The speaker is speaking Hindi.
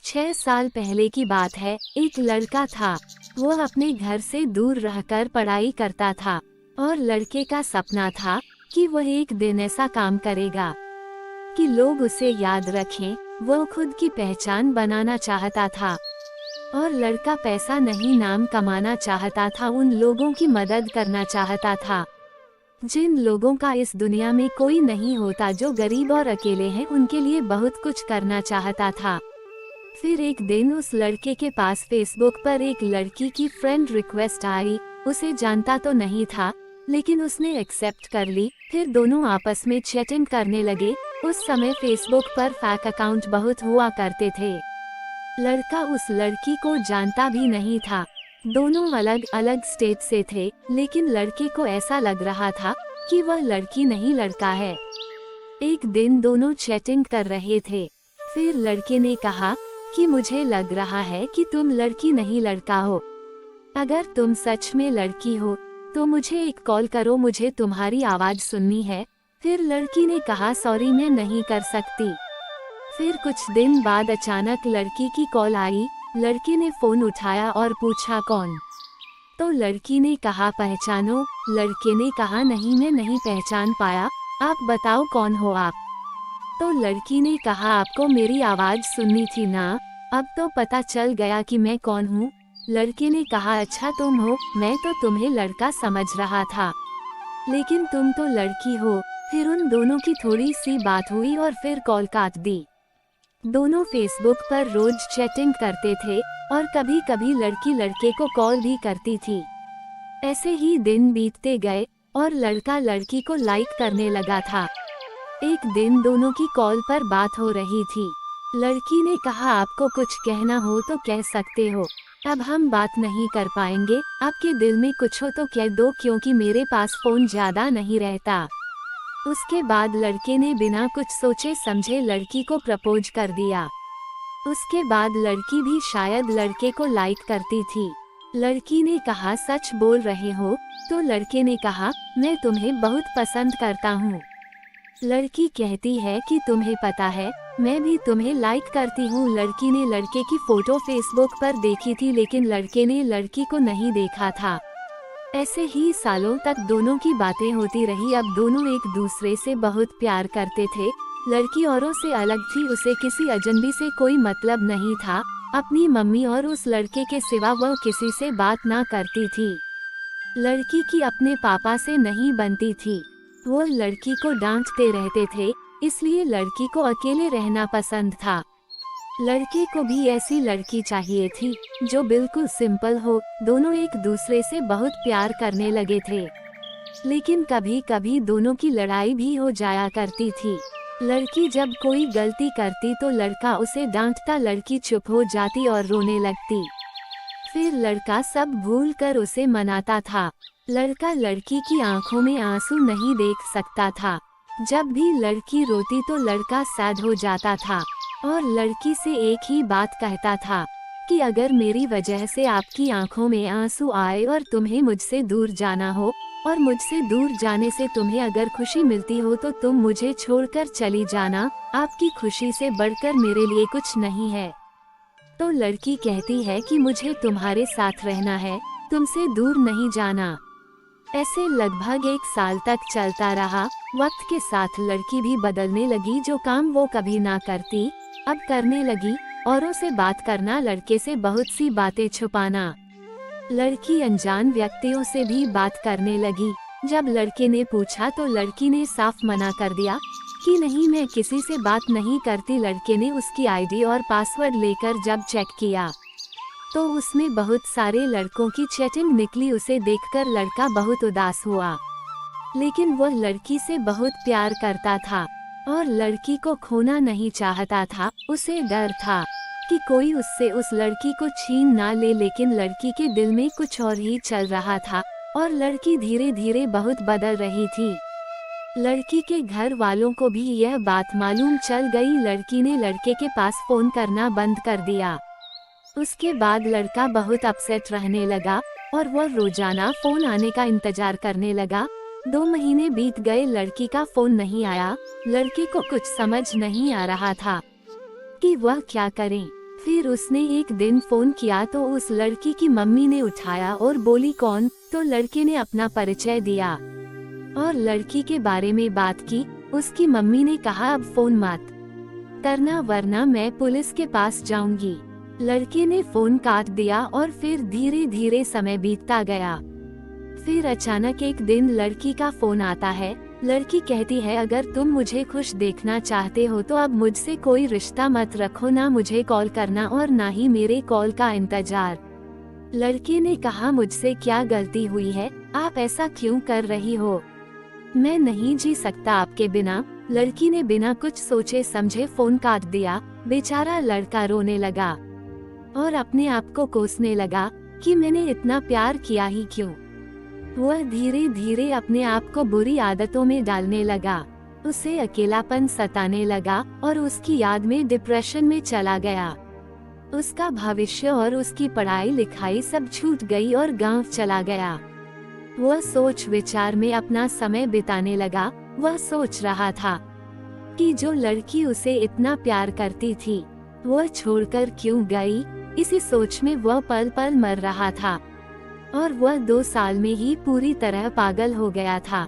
6 साल पहले की बात है। एक लड़का था। वो अपने घर से दूर रहकर पढ़ाई करता था और लड़के का सपना था कि वह एक दिन ऐसा काम करेगा कि लोग उसे याद रखें। वो खुद की पहचान बनाना चाहता था और लड़का पैसा नहीं, नाम कमाना चाहता था। उन लोगों की मदद करना चाहता था जिन लोगों का इस दुनिया में कोई नहीं होता, जो गरीब और अकेले हैं। उनके लिए बहुत कुछ करना चाहता था। फिर एक दिन उस लड़के के पास फेसबुक पर एक लड़की की फ्रेंड रिक्वेस्ट आई। उसे जानता तो नहीं था, लेकिन उसने एक्सेप्ट कर ली। फिर दोनों आपस में चैटिंग करने लगे। उस समय फेसबुक पर फेक अकाउंट बहुत हुआ करते थे। लड़का उस लड़की को जानता भी नहीं था। दोनों अलग अलग स्टेट से थे, लेकिन लड़के को ऐसा लग रहा था कि वह लड़की नहीं, लड़का है। एक दिन दोनों चैटिंग कर रहे थे। फिर लड़के ने कहा कि मुझे लग रहा है कि तुम लड़की नहीं, लड़का हो। अगर तुम सच में लड़की हो तो मुझे एक कॉल करो, मुझे तुम्हारी आवाज सुननी है। फिर लड़की ने कहा सॉरी, मैं नहीं कर सकती। फिर कुछ दिन बाद अचानक लड़की की कॉल आई। लड़के ने फोन उठाया और पूछा कौन? तो लड़की ने कहा पहचानो। लड़के ने कहा नहीं, मैं नहीं पहचान पाया, आप बताओ कौन हो आप? तो लड़की ने कहा आपको मेरी आवाज सुननी थी ना, अब तो पता चल गया कि मैं कौन हूँ। लड़के ने कहा अच्छा तुम हो, मैं तो तुम्हें लड़का समझ रहा था, लेकिन तुम तो लड़की हो। फिर उन दोनों की थोड़ी सी बात हुई और फिर कॉल काट दी। दोनों फेसबुक पर रोज चैटिंग करते थे और कभी कभी लड़की लड़के को कॉल भी करती थी। ऐसे ही दिन बीतते गए और लड़का लड़की को लाइक करने लगा था। एक दिन दोनों की कॉल पर बात हो रही थी। लड़की ने कहा आपको कुछ कहना हो तो कह सकते हो, अब हम बात नहीं कर पाएंगे। आपके दिल में कुछ हो तो कह दो, क्योंकि मेरे पास फोन ज्यादा नहीं रहता। उसके बाद लड़के ने बिना कुछ सोचे समझे लड़की को प्रपोज कर दिया। उसके बाद लड़की भी शायद लड़के को लाइक करती थी। लड़की ने कहा सच बोल रहे हो? तो लड़के ने कहा मैं तुम्हें बहुत पसंद करता हूँ। लड़की कहती है कि तुम्हें पता है मैं भी तुम्हें लाइक करती हूँ। लड़की ने लड़के की फोटो फेसबुक पर देखी थी, लेकिन लड़के ने लड़की को नहीं देखा था। ऐसे ही सालों तक दोनों की बातें होती रही। अब दोनों एक दूसरे से बहुत प्यार करते थे। लड़की औरों से अलग थी, उसे किसी अजनबी से कोई मतलब नहीं था। अपनी मम्मी और उस लड़के के सिवा वह किसी से बात ना करती थी। लड़की की अपने पापा से नहीं बनती थी। वो लड़की को डांटते रहते थे, इसलिए लड़की को अकेले रहना पसंद था। लड़के को भी ऐसी लड़की चाहिए थी जो बिल्कुल सिंपल हो। दोनों एक दूसरे से बहुत प्यार करने लगे थे, लेकिन कभी कभी दोनों की लड़ाई भी हो जाया करती थी। लड़की जब कोई गलती करती तो लड़का उसे डांटता, लड़की चुप हो जाती और रोने लगती। फिर लड़का सब भूल कर उसे मनाता था। लड़का लड़की की आंखों में आंसू नहीं देख सकता था। जब भी लड़की रोती तो लड़का सैड हो जाता था और लड़की से एक ही बात कहता था कि अगर मेरी वजह से आपकी आंखों में आंसू आए और तुम्हें मुझसे दूर जाना हो, और मुझसे दूर जाने से तुम्हें अगर खुशी मिलती हो, तो तुम मुझे छोड़कर चली जाना। आपकी खुशी से बढ़कर मेरे लिए कुछ नहीं है। तो लड़की कहती है कि मुझे तुम्हारे साथ रहना है, तुमसे दूर नहीं जाना। ऐसे लगभग 1 साल तक चलता रहा। वक्त के साथ लड़की भी बदलने लगी। जो काम वो कभी ना करती अब करने लगी। औरों से बात करना, लड़के से बहुत सी बातें छुपाना। लड़की अनजान व्यक्तियों से भी बात करने लगी। जब लड़के ने पूछा तो लड़की ने साफ मना कर दिया कि नहीं, मैं किसी से बात नहीं करती। लड़के ने उसकी आईडी और पासवर्ड लेकर जब चेक किया तो उसमें बहुत सारे लड़कों की चैटिंग निकली। उसे देखकर लड़का बहुत उदास हुआ, लेकिन वह लड़की से बहुत प्यार करता था और लड़की को खोना नहीं चाहता था। उसे डर था कि कोई उससे उस लड़की को छीन ना ले, लेकिन लड़की के दिल में कुछ और ही चल रहा था और लड़की धीरे धीरे बहुत बदल रही थी। लड़की के घर वालों को भी यह बात मालूम चल गई। लड़की ने लड़के के पास फोन करना बंद कर दिया। उसके बाद लड़का बहुत अपसेट रहने लगा और वह रोजाना फोन आने का इंतजार करने लगा। 2 महीने बीत गए, लड़की का फोन नहीं आया। लड़के को कुछ समझ नहीं आ रहा था कि वह क्या करे। फिर उसने एक दिन फोन किया तो उस लड़की की मम्मी ने उठाया और बोली कौन, तो लड़के ने अपना परिचय दिया और लड़की के बारे में बात की। उसकी मम्मी ने कहा अब फोन मत करना वरना मैं पुलिस के पास जाऊंगी। लड़के ने फोन काट दिया और फिर धीरे धीरे समय बीतता गया। फिर अचानक एक दिन लड़की का फोन आता है। लड़की कहती है अगर तुम मुझे खुश देखना चाहते हो तो अब मुझसे कोई रिश्ता मत रखो, ना मुझे कॉल करना और ना ही मेरे कॉल का इंतजार। लड़के ने कहा मुझसे क्या गलती हुई है, आप ऐसा क्यों कर रही हो, मैं नहीं जी सकता आपके बिना। लड़की ने बिना कुछ सोचे समझे फोन काट दिया। बेचारा लड़का रोने लगा और अपने आप को कोसने लगा कि मैंने इतना प्यार किया ही क्यों। वह धीरे धीरे अपने आप को बुरी आदतों में डालने लगा। उसे अकेलापन सताने लगा और उसकी याद में डिप्रेशन में चला गया। उसका भविष्य और उसकी पढ़ाई लिखाई सब छूट गई और गांव चला गया। वह सोच विचार में अपना समय बिताने लगा। वह सोच रहा था कि जो लड़की उसे इतना प्यार करती थी वह छोड़कर क्यों गई। इसी सोच में वह पल पल मर रहा था और वह 2 साल में ही पूरी तरह पागल हो गया था।